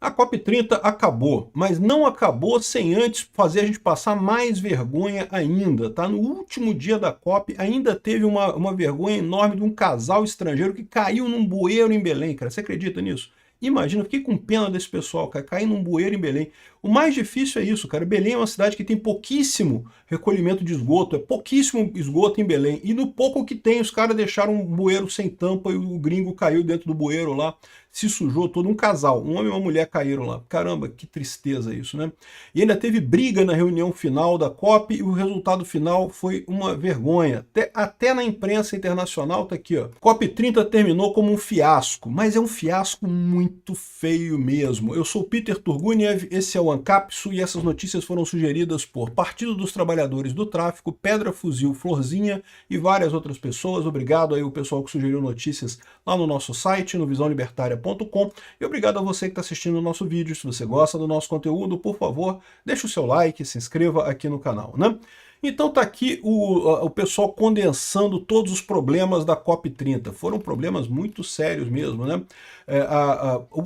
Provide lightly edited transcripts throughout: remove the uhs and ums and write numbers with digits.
A COP30 acabou, mas não acabou sem antes fazer a gente passar mais vergonha ainda, tá? No último dia da COP ainda teve uma vergonha enorme de um casal estrangeiro que caiu num bueiro em Belém, cara. Você acredita nisso? Imagina, eu fiquei com pena desse pessoal, cara, cair num bueiro em Belém. O mais difícil é isso, cara. Belém é uma cidade que tem pouquíssimo recolhimento de esgoto, é pouquíssimo esgoto em Belém. E no pouco que tem, os caras deixaram um bueiro sem tampa e o gringo caiu dentro do bueiro lá, se sujou todo. Um casal, um homem e uma mulher caíram lá. Caramba, que tristeza isso, né? E ainda teve briga na reunião final da COP e o resultado final foi uma vergonha. Até na imprensa internacional tá aqui, ó. COP30 terminou como um fiasco, mas é um fiasco muito feio mesmo. Eu sou Peter Turguniev, esse é o Ancapsu e essas notícias foram sugeridas por Partido dos Trabalhadores do Tráfico, Pedra Fuzil, Florzinha e várias outras pessoas. Obrigado aí o pessoal que sugeriu notícias lá no nosso site, no visãolibertaria.com, e obrigado a você que está assistindo o nosso vídeo. Se você gosta do nosso conteúdo, por favor, deixe o seu like, se inscreva aqui no canal, né? Então tá aqui o pessoal condensando todos os problemas da COP30. Foram problemas muito sérios mesmo, né?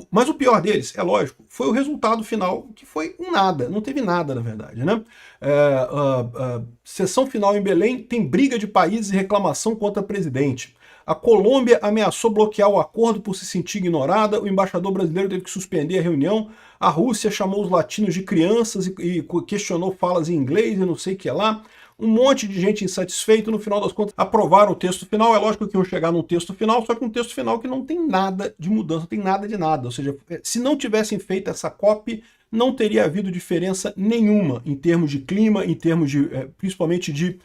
Mas o pior deles, é lógico, foi o resultado final, que foi um nada, não teve nada na verdade, né? Sessão final em Belém, tem briga de países e reclamação contra o presidente. A Colômbia ameaçou bloquear o acordo por se sentir ignorada, o embaixador brasileiro teve que suspender a reunião, a Rússia chamou os latinos de crianças e questionou falas em inglês e não sei o que lá. Um monte de gente insatisfeita, no final das contas, aprovaram o texto final. É lógico que iam chegar num texto final, só que um texto final que não tem nada de mudança, não tem nada de nada. Ou seja, se não tivessem feito essa COP, não teria havido diferença nenhuma em termos de clima, em termos de, principalmente de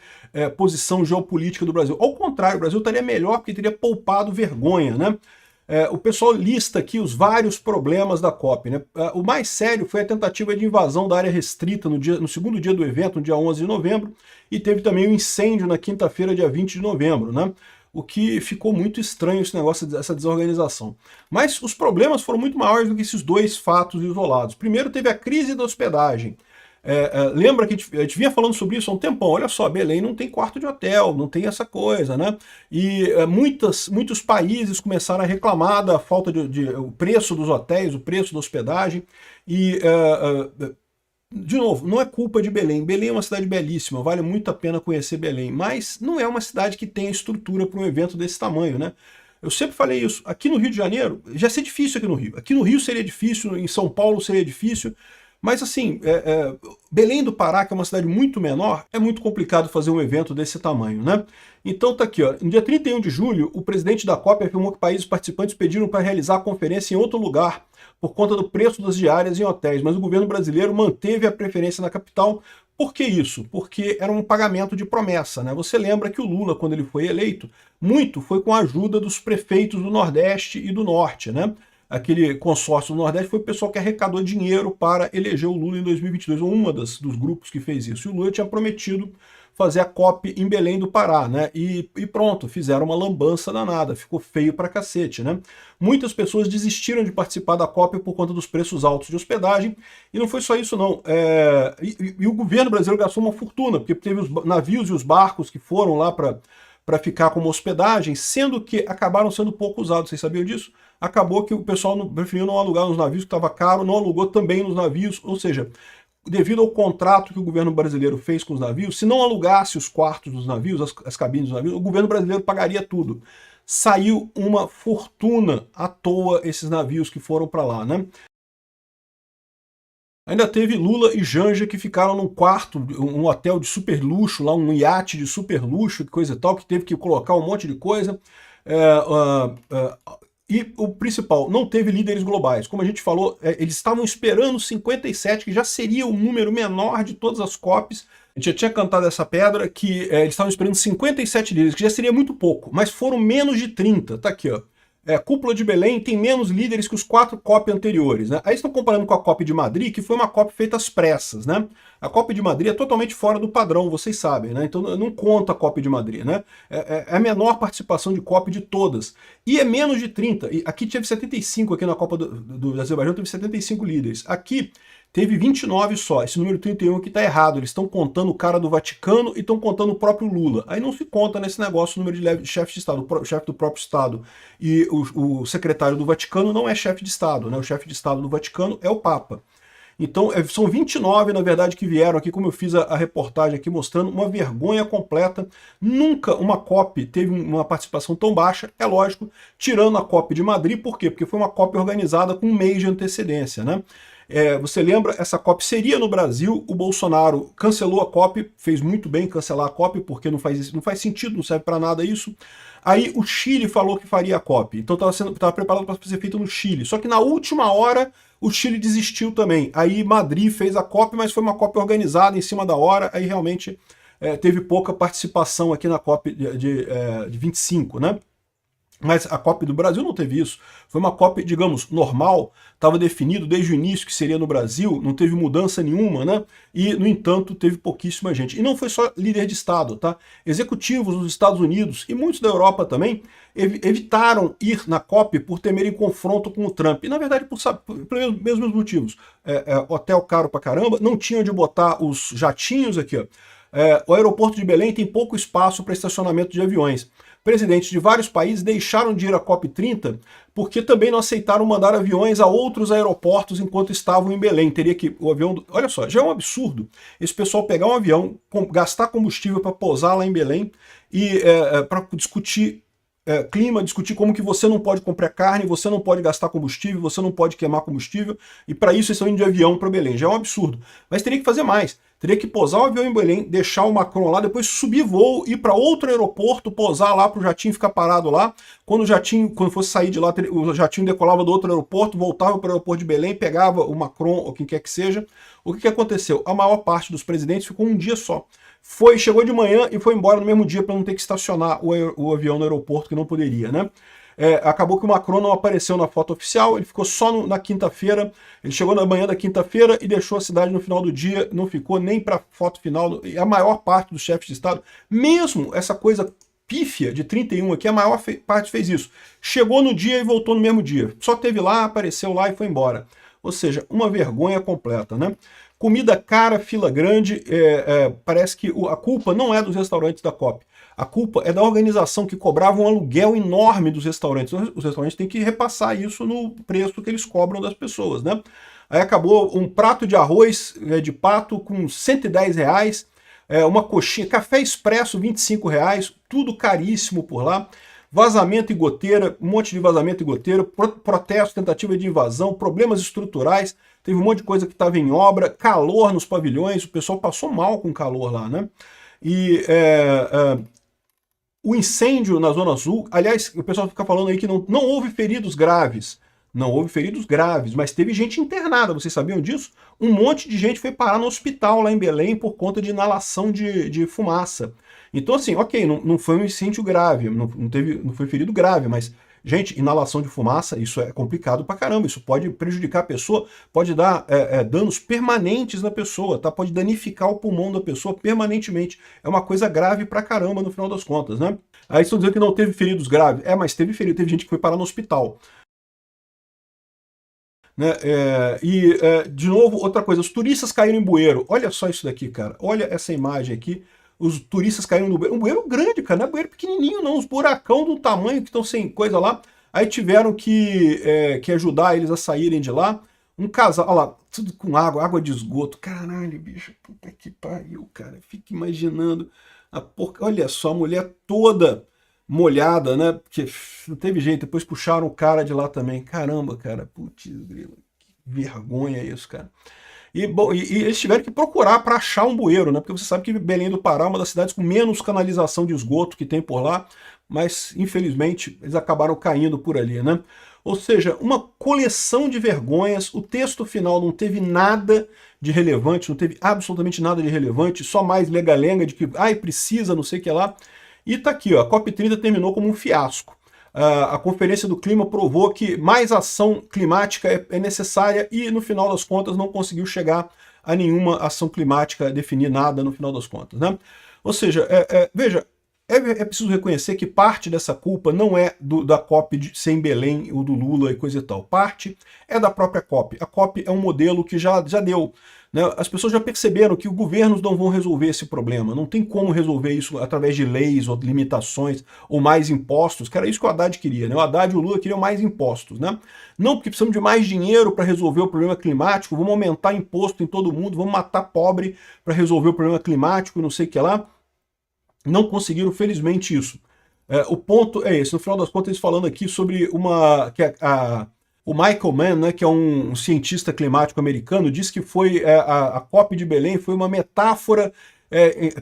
posição geopolítica do Brasil. Ao contrário, o Brasil estaria melhor porque teria poupado vergonha, né? O pessoal lista aqui os vários problemas da COP, né? O mais sério foi a tentativa de invasão da área restrita no segundo dia do evento, no dia 11 de novembro, e teve também um incêndio na quinta-feira, dia 20 de novembro, né? O que ficou muito estranho esse negócio, essa desorganização. Mas os problemas foram muito maiores do que esses dois fatos isolados. Primeiro teve a crise da hospedagem. Lembra que a gente vinha falando sobre isso há um tempão. Olha só, Belém não tem quarto de hotel, não tem essa coisa, né? E muitos países começaram a reclamar da falta o preço dos hotéis, o preço da hospedagem. E, de novo, não é culpa de Belém. Belém é uma cidade belíssima, vale muito a pena conhecer Belém, mas não é uma cidade que tenha estrutura para um evento desse tamanho, né? Eu sempre falei isso. Aqui no Rio de Janeiro, já seria difícil aqui no Rio. Aqui no Rio seria difícil, em São Paulo seria difícil. Mas assim, Belém do Pará, que é uma cidade muito menor, é muito complicado fazer um evento desse tamanho, né? Então tá aqui, ó. No dia 31 de julho, o presidente da COP afirmou que países participantes pediram para realizar a conferência em outro lugar, por conta do preço das diárias em hotéis, mas o governo brasileiro manteve a preferência na capital. Por que isso? Porque era um pagamento de promessa, né? Você lembra que o Lula, quando ele foi eleito, muito foi com a ajuda dos prefeitos do Nordeste e do Norte, né? Aquele consórcio do Nordeste foi o pessoal que arrecadou dinheiro para eleger o Lula em 2022, ou dos grupos que fez isso. E o Lula tinha prometido fazer a COP em Belém do Pará, né? E pronto, fizeram uma lambança danada, ficou feio pra cacete, né? Muitas pessoas desistiram de participar da COP por conta dos preços altos de hospedagem, e não foi só isso não. E o governo brasileiro gastou uma fortuna, porque teve os navios e os barcos que foram lá para ficar como hospedagem, sendo que acabaram sendo pouco usados. Vocês sabiam disso? Acabou que o pessoal preferiu não alugar nos navios, que estava caro, não alugou também nos navios, ou seja, devido ao contrato que o governo brasileiro fez com os navios, se não alugasse os quartos dos navios, as cabines dos navios, o governo brasileiro pagaria tudo. Saiu uma fortuna à toa esses navios que foram para lá, né? Ainda teve Lula e Janja que ficaram num quarto, um hotel de super luxo, lá um iate de super luxo, coisa e tal, que teve que colocar um monte de coisa. E o principal, não teve líderes globais. Como a gente falou, eles estavam esperando 57, que já seria o número menor de todas as COPs. A gente já tinha cantado essa pedra, que eles estavam esperando 57 líderes, que já seria muito pouco, mas foram menos de 30. Tá aqui, ó. Cúpula de Belém tem menos líderes que os 4 COP anteriores, né? Aí estão comparando com a COP de Madrid, que foi uma COP feita às pressas, né? A COP de Madrid é totalmente fora do padrão, vocês sabem, né? Então não conta a COP de Madrid, né? É a menor participação de COP de todas. E é menos de 30. E aqui teve 75, aqui na Copa do Azerbaijão teve 75 líderes. Aqui Teve 29 só. Esse número 31 aqui está errado. Eles estão contando o cara do Vaticano e estão contando o próprio Lula. Aí não se conta nesse negócio o número de chefes de Estado. O chefe do próprio Estado e o secretário do Vaticano não é chefe de Estado, né? O chefe de Estado do Vaticano é o Papa. Então, são 29, na verdade, que vieram aqui, como eu fiz a reportagem aqui, mostrando uma vergonha completa. Nunca uma COP teve uma participação tão baixa, é lógico, tirando a COP de Madrid. Por quê? Porque foi uma COP organizada com um mês de antecedência, né? Você lembra, essa COP seria no Brasil, o Bolsonaro cancelou a COP, fez muito bem cancelar a COP, porque não faz sentido, não serve para nada isso. Aí o Chile falou que faria a COP, então estava preparado para ser feito no Chile, só que na última hora o Chile desistiu também. Aí Madrid fez a COP, mas foi uma COP organizada em cima da hora, aí realmente teve pouca participação aqui na COP de 25, né? Mas a COP do Brasil não teve isso. Foi uma COP, digamos, normal, estava definido desde o início que seria no Brasil, não teve mudança nenhuma, né? E, no entanto, teve pouquíssima gente. E não foi só líder de Estado, tá? Executivos dos Estados Unidos e muitos da Europa também evitaram ir na COP por temerem confronto com o Trump. E, na verdade, pelos mesmos motivos. Hotel caro pra caramba, não tinha onde botar os jatinhos aqui, ó. O aeroporto de Belém tem pouco espaço para estacionamento de aviões. Presidentes de vários países deixaram de ir à COP30 porque também não aceitaram mandar aviões a outros aeroportos enquanto estavam em Belém. Teria que o avião... Olha só, já é um absurdo esse pessoal pegar um avião, gastar combustível para pousar lá em Belém e para discutir clima, discutir como que você não pode comprar carne, você não pode gastar combustível, você não pode queimar combustível, e para isso eles estão indo de avião para Belém. Já é um absurdo. Mas teria que fazer mais. Teria que pousar o avião em Belém, deixar o Macron lá, depois subir voo, ir para outro aeroporto, pousar lá para o jatinho ficar parado lá. Quando fosse sair de lá, o jatinho decolava do outro aeroporto, voltava para o aeroporto de Belém, pegava o Macron ou quem quer que seja. O que aconteceu? A maior parte dos presidentes ficou um dia só. Chegou de manhã e foi embora no mesmo dia para não ter que estacionar o avião no aeroporto, que não poderia, né? Acabou que o Macron não apareceu na foto oficial, ele ficou só na quinta-feira, ele chegou na manhã da quinta-feira e deixou a cidade no final do dia, não ficou nem para foto final. E a maior parte dos chefes de Estado, mesmo essa coisa pífia de 31 aqui, a maior parte fez isso. Chegou no dia e voltou no mesmo dia. Só teve lá, apareceu lá e foi embora. Ou seja, uma vergonha completa, né? Comida cara, fila grande, parece que a culpa não é dos restaurantes da COP. A culpa é da organização que cobrava um aluguel enorme dos restaurantes. Os restaurantes têm que repassar isso no preço que eles cobram das pessoas, né? Aí acabou um prato de arroz de pato com R$110, uma coxinha, café expresso R$25, tudo caríssimo por lá. Vazamento e goteira, um monte de vazamento e goteira, protesto, tentativa de invasão, problemas estruturais, teve um monte de coisa que estava em obra, calor nos pavilhões, o pessoal passou mal com calor lá, né? E o incêndio na Zona Azul, aliás, o pessoal fica falando aí que não houve feridos graves. Não houve feridos graves, mas teve gente internada, vocês sabiam disso? Um monte de gente foi parar no hospital lá em Belém por conta de inalação de fumaça. Então assim, ok, não foi um incêndio grave, não foi ferido grave, mas, gente, inalação de fumaça, isso é complicado pra caramba, isso pode prejudicar a pessoa, pode dar danos permanentes na pessoa, tá? Pode danificar o pulmão da pessoa permanentemente. É uma coisa grave pra caramba no final das contas, né? Aí estão dizendo que não teve feridos graves. Mas teve ferido, teve gente que foi parar no hospital. Né? De novo, outra coisa, os turistas caíram em bueiro. Olha só isso daqui, cara. Olha essa imagem aqui. Os turistas caíram no bueiro. Um bueiro grande, cara, não é bueiro pequenininho, não. Uns buracão do tamanho que estão sem coisa lá. Aí tiveram que ajudar eles a saírem de lá. Um casal, olha lá, tudo com água de esgoto. Caralho, bicho, puta que pariu, cara. Fica imaginando olha só, a mulher toda molhada, né? Porque não teve jeito, depois puxaram o cara de lá também. Caramba, cara, putz, grilo, que vergonha isso, cara. E eles tiveram que procurar para achar um bueiro, né? Porque você sabe que Belém do Pará é uma das cidades com menos canalização de esgoto que tem por lá, mas infelizmente eles acabaram caindo por ali, né? Ou seja, uma coleção de vergonhas. O texto final não teve nada de relevante, não teve absolutamente nada de relevante, só mais lenga-lenga de que, precisa, não sei o que lá. E tá aqui, ó, a COP30 terminou como um fiasco. A Conferência do Clima provou que mais ação climática é necessária e, no final das contas, não conseguiu chegar a nenhuma ação climática, definir nada no final das contas, né? Ou seja, veja, É preciso reconhecer que parte dessa culpa não é da COP de ser em Belém, ou do Lula e coisa e tal. Parte é da própria COP. A COP é um modelo que já deu. Né? As pessoas já perceberam que os governos não vão resolver esse problema. Não tem como resolver isso através de leis ou limitações ou mais impostos, que era isso que o Haddad queria. Né? O Haddad e o Lula queriam mais impostos. Né? Não, porque precisamos de mais dinheiro para resolver o problema climático, vamos aumentar imposto em todo mundo, vamos matar pobre para resolver o problema climático, não sei o que lá. Não conseguiram, felizmente, isso. O ponto é esse. No final das contas, eles falando aqui sobre o Michael Mann, né, que é um cientista climático americano, disse que foi a COP de Belém foi uma metáfora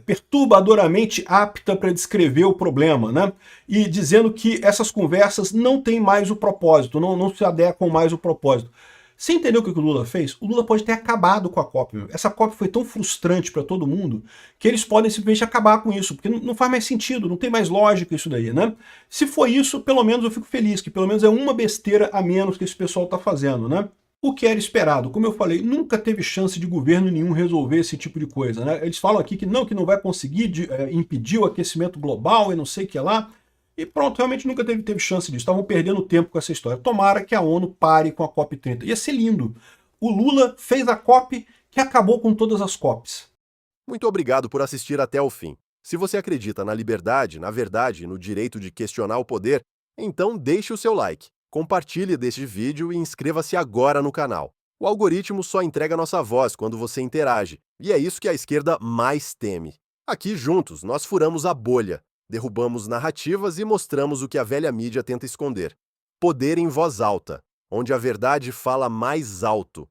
perturbadoramente apta para descrever o problema, né? E dizendo que essas conversas não têm mais o propósito, não se adequam mais ao propósito. Você entendeu o que o Lula fez? O Lula pode ter acabado com a COP. Meu. Essa COP foi tão frustrante para todo mundo que eles podem simplesmente acabar com isso, porque não faz mais sentido, não tem mais lógica isso daí, né? Se for isso, pelo menos eu fico feliz, que pelo menos é uma besteira a menos que esse pessoal está fazendo, né? O que era esperado, como eu falei, nunca teve chance de governo nenhum resolver esse tipo de coisa, né? Eles falam aqui que não vai conseguir impedir o aquecimento global e não sei o que lá. E pronto, realmente nunca teve chance disso. Estavam perdendo tempo com essa história. Tomara que a ONU pare com a COP30. Ia ser lindo. O Lula fez a COP que acabou com todas as COPs. Muito obrigado por assistir até o fim. Se você acredita na liberdade, na verdade e no direito de questionar o poder, então deixe o seu like, compartilhe deste vídeo e inscreva-se agora no canal. O algoritmo só entrega nossa voz quando você interage, e é isso que a esquerda mais teme. Aqui juntos nós furamos a bolha. Derrubamos narrativas e mostramos o que a velha mídia tenta esconder. Poder em voz alta, onde a verdade fala mais alto.